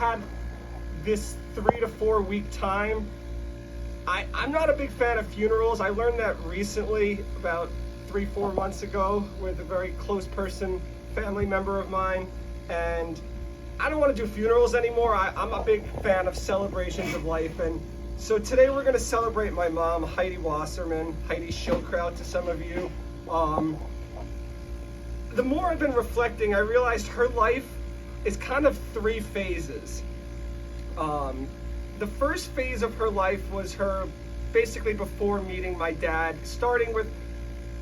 had this 3 to 4 week time. I'm not a big fan of funerals. I learned that recently, about 3-4 months ago, with a very close person, family member of mine, and I don't want to do funerals anymore. I'm a big fan of celebrations of life, and so today we're going to celebrate my mom, Heidi Wasserman, Heidi Schildkraut to some of you. The more I've been reflecting, I realized her life is kind of 3 phases. The first phase of her life was her basically before meeting my dad, starting with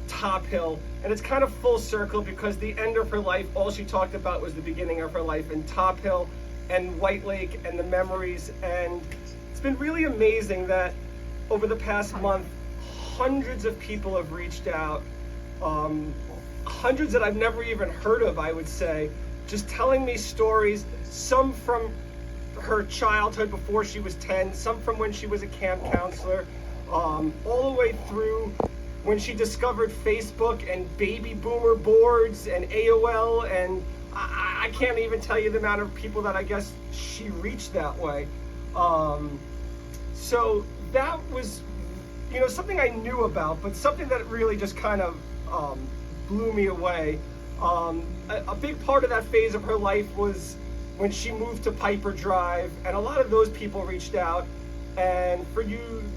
Top Hill, and it's kind of full circle because the end of her life, all she talked about was the beginning of her life in Top Hill and White Lake and the memories. And it's been really amazing that over the past month, hundreds of people have reached out, hundreds that I've never even heard of, I would say, just telling me stories, some from her childhood before she was 10, some from when she was a camp counselor, all the way through when she discovered Facebook and baby boomer boards and AOL, and I can't even tell you the amount of people that I guess she reached that way. So that was, something I knew about, but something that really just kind of blew me away. A big part of that phase of her life was when she moved to Piper Drive, and a lot of those people reached out. And for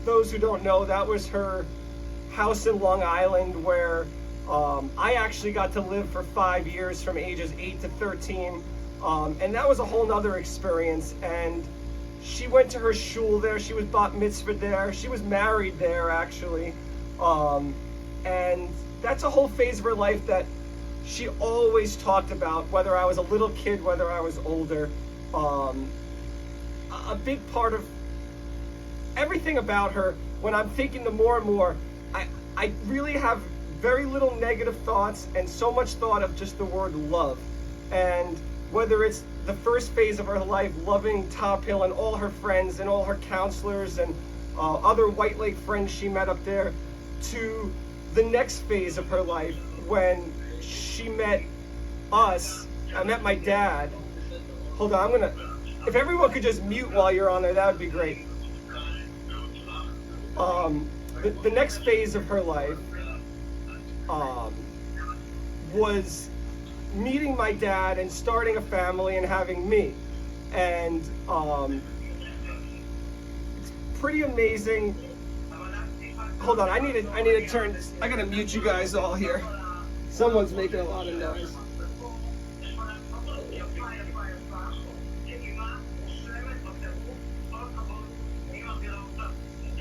those who don't know, that was her house in Long Island where I actually got to live for 5 years from ages 8 to 13. And that was a whole nother experience. And she went to her shul there. She was bat mitzvah there. She was married there, actually. And that's a whole phase of her life that she always talked about, whether I was a little kid, whether I was older. A big part of everything about her, when I'm thinking the more and more, I really have very little negative thoughts and so much thought of just the word love. And whether it's the first phase of her life, loving Top Hill and all her friends and all her counselors and other White Lake friends she met up there, to the next phase of her life when she met us. I met my dad. Hold on, if everyone could just mute while you're on there, that would be great. The next phase of her life was meeting my dad and starting a family and having me. And it's pretty amazing. Hold on, I need to turn this. I gotta mute you guys all here. Someone's making a lot of noise.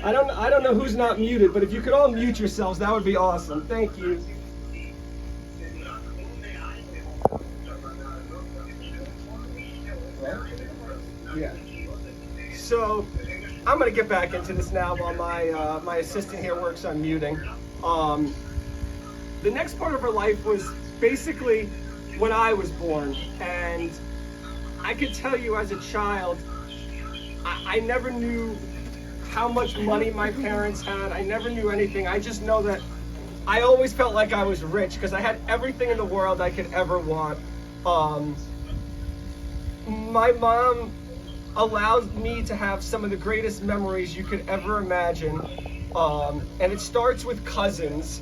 I don't know who's not muted, but if you could all mute yourselves, that would be awesome. Thank you. Yeah. So I'm gonna get back into this now while my assistant here works on muting. The next part of her life was basically when I was born, and I could tell you as a child, I never knew how much money my parents had. I never knew anything. I just know that I always felt like I was rich because I had everything in the world I could ever want. My mom allows me to have some of the greatest memories you could ever imagine. And it starts with cousins.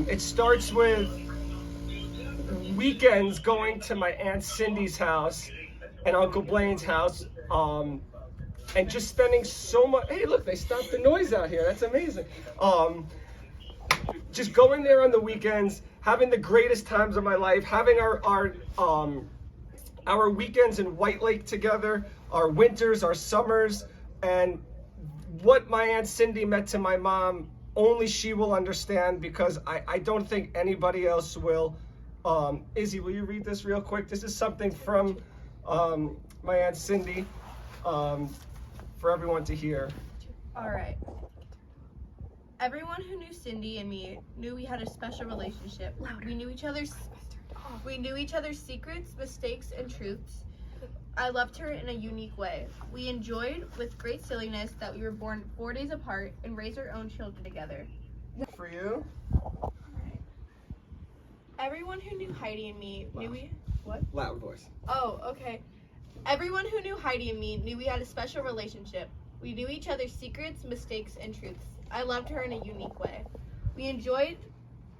It starts with weekends going to my Aunt Cindy's house and Uncle Blaine's house, and just spending so much. Hey, look, they stopped the noise out here. That's amazing. Just going there on the weekends, having the greatest times of my life, having our weekends in White Lake together, our winters, our summers, and what my Aunt Cindy meant to my mom, only she will understand, because I don't think anybody else will. Izzy, will you read this real quick? This is something from my Aunt Cindy for everyone to hear. All right. Everyone who knew Cindy and me knew we had a special relationship. We knew each other's secrets, mistakes, and truths. I loved her in a unique way. We enjoyed with great silliness that we were born 4 days apart and raised our own children together. For you? Everyone who knew Heidi and me knew we... What? Loud voice. Oh, okay. Everyone who knew Heidi and me knew we had a special relationship. We knew each other's secrets, mistakes, and truths. I loved her in a unique way. We enjoyed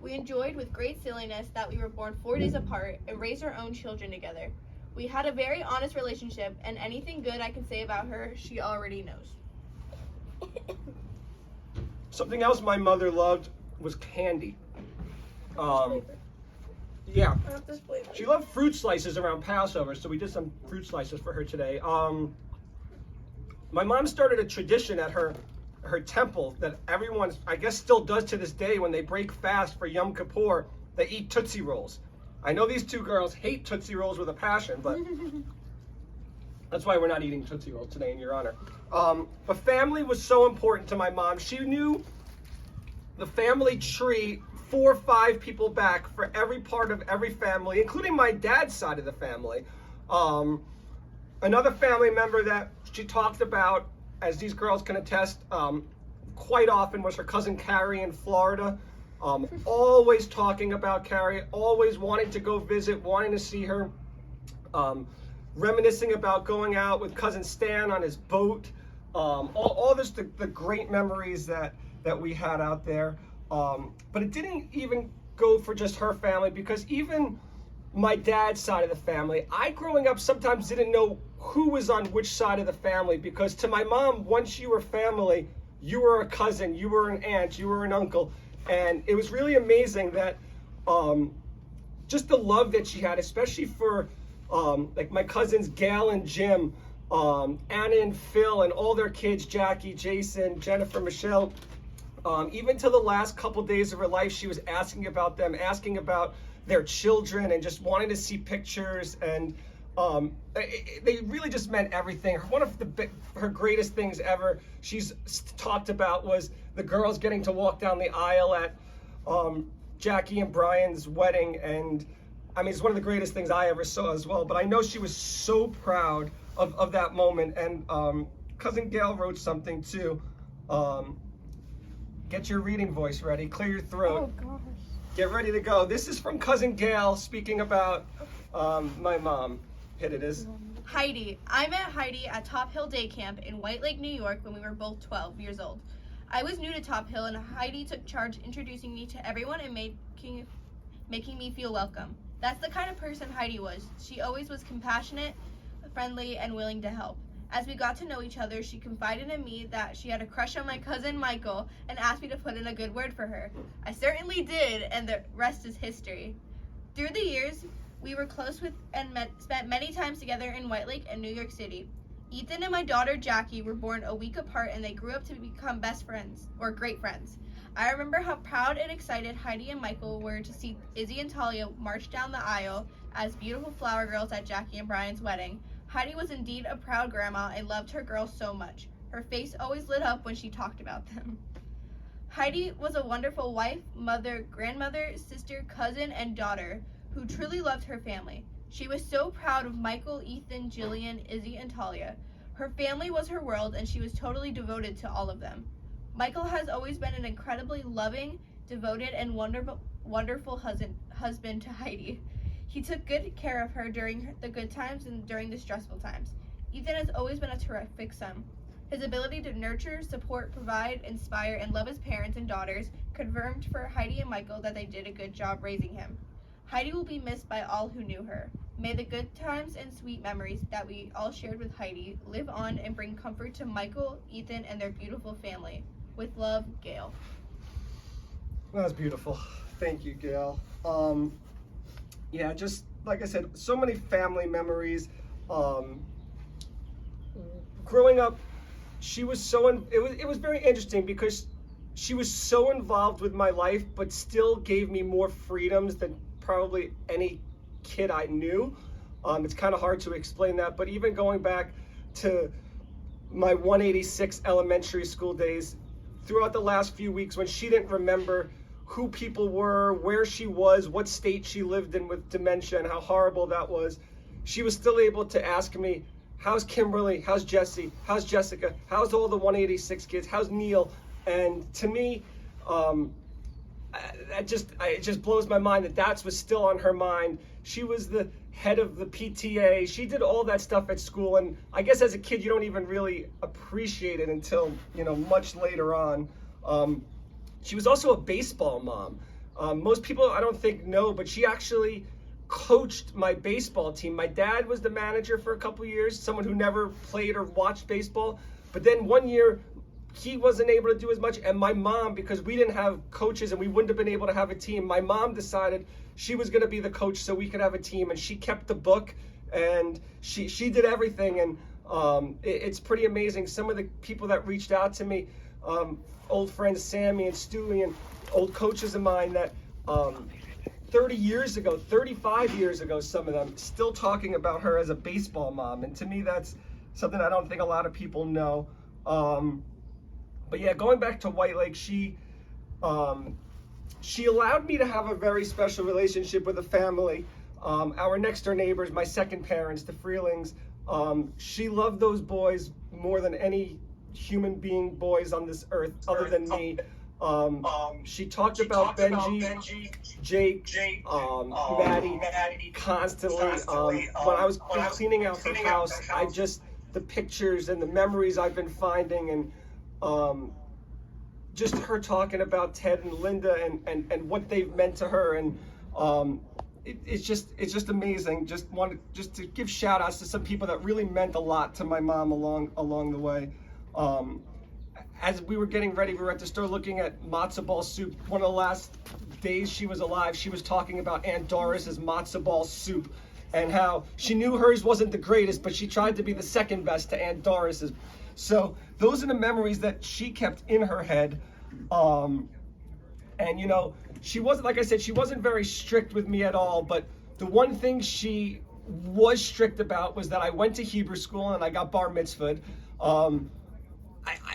with great silliness that we were born 4 days apart and raised our own children together. We had a very honest relationship, and anything good I can say about her, she already knows. Something else my mother loved was candy. Yeah, she loved fruit slices around Passover, so we did some fruit slices for her today. My mom started a tradition at her temple that everyone, I guess, still does to this day. When they break fast for Yom Kippur, they eat Tootsie Rolls. I know these two girls hate Tootsie Rolls with a passion, but that's why we're not eating Tootsie Rolls today, in your honor. But family was so important to my mom. She knew the family tree 4 or 5 people back for every part of every family, including my dad's side of the family. Another family member that she talked about, as these girls can attest, quite often was her cousin Carrie in Florida. Always talking about Carrie, always wanting to go visit, wanting to see her, reminiscing about going out with cousin Stan on his boat. All this, the great memories that we had out there. But it didn't even go for just her family, because even my dad's side of the family, I growing up sometimes didn't know who was on which side of the family, because to my mom, once you were family, you were a cousin, you were an aunt, you were an uncle. And it was really amazing that just the love that she had, especially for like my cousins Gail and Jim, Anna and Phil, and all their kids, Jackie, Jason, Jennifer, Michelle. Even to the last couple days of her life, she was asking about them, asking about their children, and just wanting to see pictures. And they really just meant everything. One of her greatest things ever she's talked about was the girls getting to walk down the aisle at Jackie and Brian's wedding. And I mean, it's one of the greatest things I ever saw as well. But I know she was so proud of that moment. And cousin Gail wrote something too. Get your reading voice ready, clear your throat. Oh gosh. Get ready to go. This is from cousin Gail speaking about my mom. Hit it is. Heidi. I met Heidi at Top Hill Day Camp in White Lake, New York when we were both 12 years old. I was new to Top Hill, and Heidi took charge introducing me to everyone and making me feel welcome. That's the kind of person Heidi was. She always was compassionate, friendly, and willing to help. As we got to know each other, she confided in me that she had a crush on my cousin Michael and asked me to put in a good word for her. I certainly did, and the rest is history. Through the years, we were close with and spent many times together in White Lake and New York City. Ethan and my daughter Jackie were born a week apart, and they grew up to become best friends, or great friends. I remember how proud and excited Heidi and Michael were to see Izzy and Talia march down the aisle as beautiful flower girls at Jackie and Brian's wedding. Heidi was indeed a proud grandma and loved her girls so much. Her face always lit up when she talked about them. Heidi was a wonderful wife, mother, grandmother, sister, cousin, and daughter who truly loved her family. She was so proud of Michael, Ethan, Jillian, Izzy, and Talia. Her family was her world, and she was totally devoted to all of them. Michael has always been an incredibly loving, devoted, and wonderful husband to Heidi. He took good care of her during the good times and during the stressful times. Ethan has always been a terrific son. His ability to nurture, support, provide, inspire, and love his parents and daughters confirmed for Heidi and Michael that they did a good job raising him. Heidi will be missed by all who knew her. May the good times and sweet memories that we all shared with Heidi live on and bring comfort to Michael, Ethan, and their beautiful family. With love, Gail. That was beautiful. Thank you, Gail. Yeah, just like I said, so many family memories. Growing up, she was it was very interesting because she was so involved with my life, but still gave me more freedoms than probably any kid I knew. It's kind of hard to explain that, but even going back to my 186 elementary school days, throughout the last few weeks when she didn't remember who people were, where she was, what state she lived in with dementia, and how horrible that was, she was still able to ask me, how's Kimberly, how's Jesse, how's Jessica, how's all the 186 kids, how's Neil? And to me, it just blows my mind that was still on her mind. She was the head of the PTA. She did all that stuff at school, and I guess as a kid you don't even really appreciate it until, you know, much later on. She was also a baseball mom. Most people, I don't think, know, but she actually coached my baseball team. My dad was the manager for a couple years, someone who never played or watched baseball. But then one year, he wasn't able to do as much, and my mom, because we didn't have coaches and we wouldn't have been able to have a team, my mom decided she was going to be the coach so we could have a team, and she kept the book, and she did everything, and it's pretty amazing. Some of the people that reached out to me, old friends Sammy and Stewie, and old coaches of mine that 30 years ago, 35 years ago, some of them still talking about her as a baseball mom, and to me that's something I don't think a lot of people know. But yeah, going back to White Lake, she allowed me to have a very special relationship with the family. Our next door neighbors, my second parents, the Freelings, she loved those boys more than any human being boys on this earth other than me. She talked about Benji, Jake, Maddie constantly. When I was cleaning out her house, the pictures and the memories I've been finding, and just her talking about Ted and Linda and what they've meant to her, and it's just amazing. Just to give shout outs to some people that really meant a lot to my mom along the way. As we were getting ready, we were at the store looking at matzo ball soup. One of the last days she was alive, she was talking about Aunt Doris's matzo ball soup and how she knew hers wasn't the greatest, but she tried to be the second best to Aunt Doris's. So those are the memories that she kept in her head. And you know, she wasn't, like I said, she wasn't very strict with me at all, but the one thing she was strict about was that I went to Hebrew school and I got bar mitzvahed.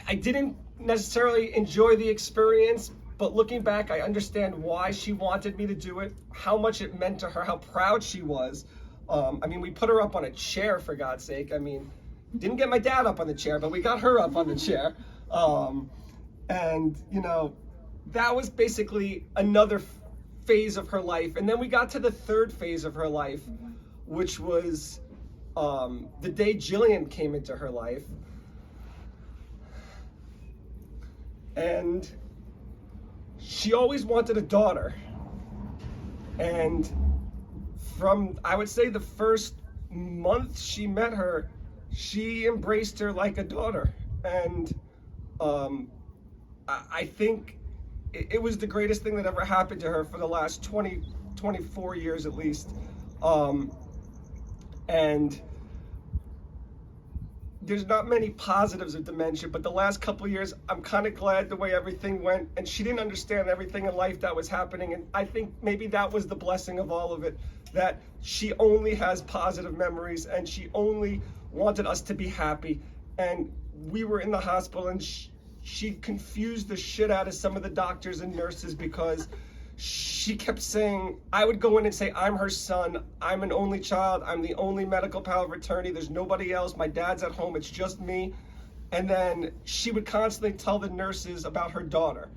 I didn't necessarily enjoy the experience, but looking back, I understand why she wanted me to do it, how much it meant to her, how proud she was. I mean, we put her up on a chair, for God's sake. I mean, didn't get my dad up on the chair, but we got her up on the chair. And, you know, that was basically another phase of her life. And then we got to the third phase of her life, which was the day Jillian came into her life. And she always wanted a daughter. And from, I would say, the first month she met her, she embraced her like a daughter. And I think it was the greatest thing that ever happened to her for the last 24 years at least. And there's not many positives of dementia, but the last couple of years, I'm kind of glad the way everything went. And she didn't understand everything in life that was happening. And I think maybe that was the blessing of all of it, that she only has positive memories and she only wanted us to be happy. And we were in the hospital and she confused the shit out of some of the doctors and nurses because she kept saying, I would go in and say, I'm her son, I'm an only child, I'm the only medical power of attorney, there's nobody else, my dad's at home, it's just me. And then she would constantly tell the nurses about her daughter.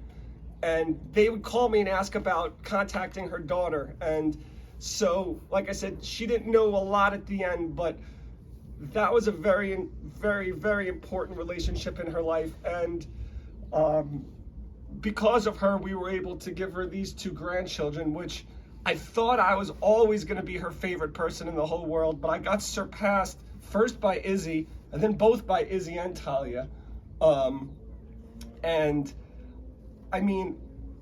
And they would call me and ask about contacting her daughter. And so, like I said, she didn't know a lot at the end, but that was a very, very, very important relationship in her life. And because of her, we were able to give her these two grandchildren, which I thought I was always going to be her favorite person in the whole world, but I got surpassed first by Izzy, and then both by Izzy and Talia. And I mean,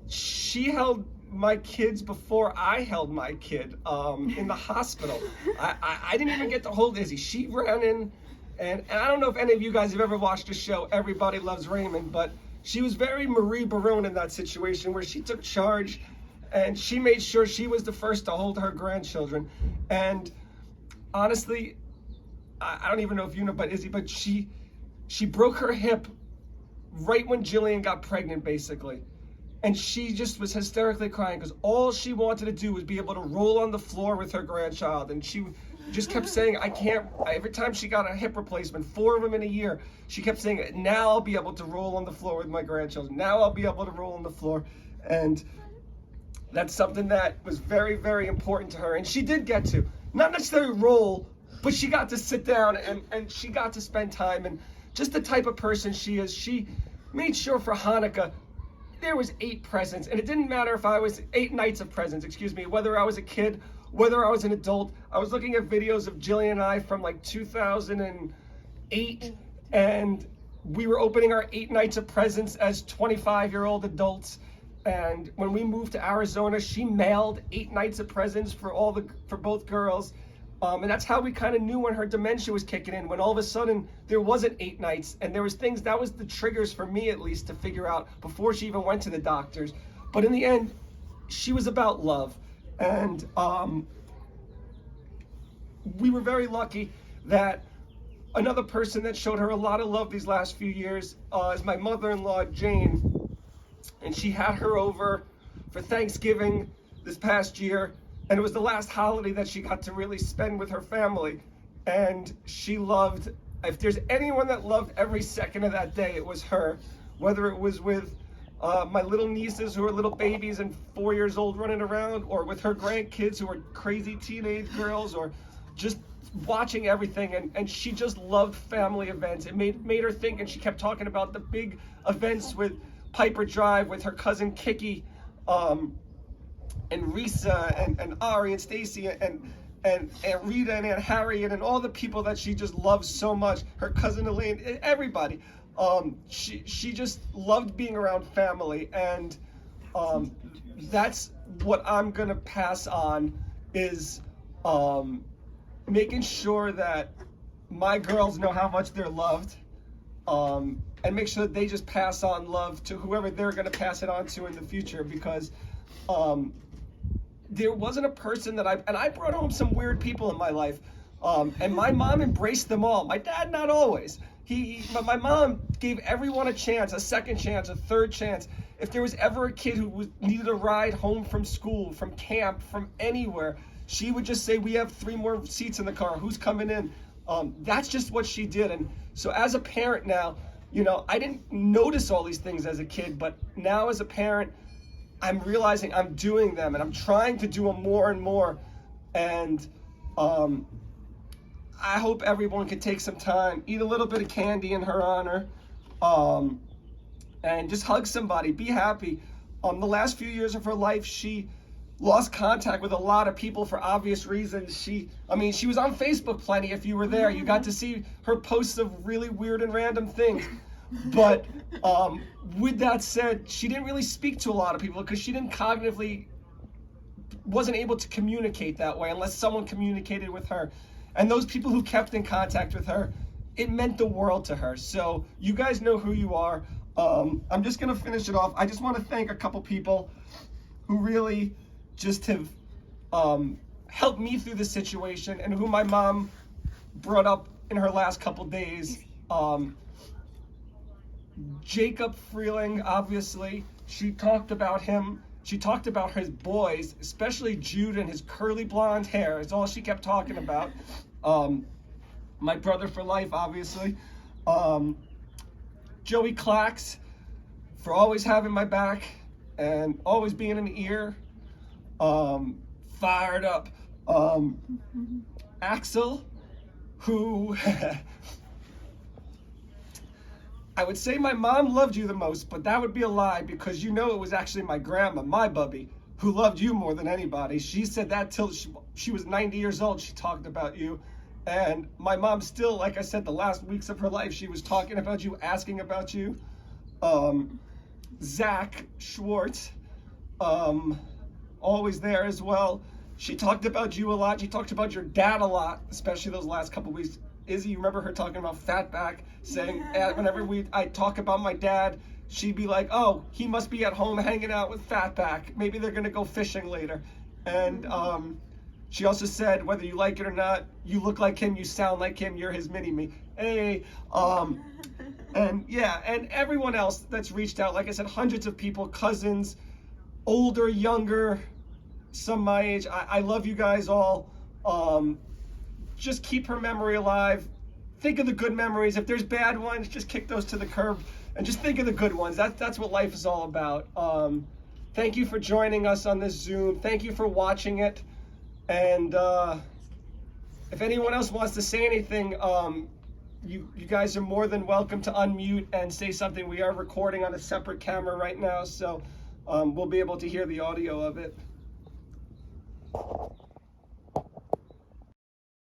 she held my kids before I held my kid in the hospital. I didn't even get to hold Izzy. She ran in, and I don't know if any of you guys have ever watched the show Everybody Loves Raymond, but she was very Marie Barone in that situation where she took charge and she made sure she was the first to hold her grandchildren. And honestly, I don't even know if you know about Izzy, but she broke her hip right when Jillian got pregnant, basically. And she just was hysterically crying because all she wanted to do was be able to roll on the floor with her grandchild. And she just kept saying, I can't, every time she got a hip replacement, 4 of them in a year, she kept saying, now I'll be able to roll on the floor with my grandchildren. Now I'll be able to roll on the floor. And that's something that was very, very important to her. And she did get to. not necessarily role, but she got to sit down and she got to spend time, and just the type of person she is. She made sure for Hanukkah there was 8 presents, and it didn't matter if I was 8 nights of presents, excuse me, whether I was a kid, whether I was an adult. I was looking at videos of Jillian and I from like 2008, and we were opening our 8 nights of presents as 25-year-old adults. And when we moved to Arizona, she mailed 8 nights of presents for both girls. And that's how we kind of knew when her dementia was kicking in, when all of a sudden there wasn't 8 nights, and there was things, that was the triggers for me at least to figure out before she even went to the doctors. But in the end, she was about love. And we were very lucky that another person that showed her a lot of love these last few years is my mother-in-law, Jane. And she had her over for Thanksgiving this past year. And it was the last holiday that she got to really spend with her family. And she loved, if there's anyone that loved every second of that day, it was her. Whether it was with my little nieces who are little babies and 4 years old running around, or with her grandkids who are crazy teenage girls, or just watching everything. And she just loved family events. It made her think, and she kept talking about the big events with Piper Drive, with her cousin Kiki, and Risa and Ari and Stacy and Rita and Aunt Harriet and all the people that she just loves so much. Her cousin Elaine, everybody. She just loved being around family, and that's what I'm gonna pass on, is making sure that my girls know how much they're loved, and make sure that they just pass on love to whoever they're gonna pass it on to in the future, because there wasn't a person that I brought home some weird people in my life, and my mom embraced them all. My dad, not always. But my mom gave everyone a chance, a second chance, a third chance. If there was ever a kid who needed a ride home from school, from camp, from anywhere, she would just say, "We have 3 more seats in the car. Who's coming in?" That's just what she did. And so as a parent now, I didn't notice all these things as a kid, but now as a parent, I'm realizing I'm doing them, and I'm trying to do them more and more. And I hope everyone can take some time, eat a little bit of candy in her honor, and just hug somebody, be happy. The last few years of her life, she lost contact with a lot of people for obvious reasons. She was on Facebook plenty. If you were there, you got to see her posts of really weird and random things. But with that said, she didn't really speak to a lot of people because she wasn't able to communicate that way unless someone communicated with her. And those people who kept in contact with her, it meant the world to her. So you guys know who you are. I'm just going to finish it off. I just want to thank a couple people who really just have helped me through this situation, and who my mom brought up in her last couple days. Jacob Freeling, obviously, she talked about him. She talked about his boys, especially Jude and his curly blonde hair. It's all she kept talking about. My brother for life, obviously. Joey Clax, for always having my back and always being an ear. Fired up. Axel, who... I would say my mom loved you the most, but that would be a lie, because it was actually my grandma, my bubby, who loved you more than anybody. She said that till she was 90 years old, she talked about you. And my mom still, like I said, the last weeks of her life, she was talking about you, asking about you. Zach Schwartz, always there as well. She talked about you a lot. She talked about your dad a lot, especially those last couple weeks. Izzy, you remember her talking about Fatback, saying whenever I talk about my dad, she'd be like, "Oh, he must be at home hanging out with Fatback. Maybe they're gonna go fishing later." And she also said, whether you like it or not, you look like him, you sound like him, you're his mini-me. Hey, and yeah, and everyone else that's reached out, like I said, hundreds of people, cousins, older, younger, some my age. I love you guys all. Just keep her memory alive. Think of the good memories. If there's bad ones, just kick those to the curb and just think of the good ones. That's what life is all about. Thank you for joining us on this Zoom. Thank you for watching it. And If anyone else wants to say anything, you guys are more than welcome to unmute and say something. We are recording on a separate camera right now, so we'll be able to hear the audio of it.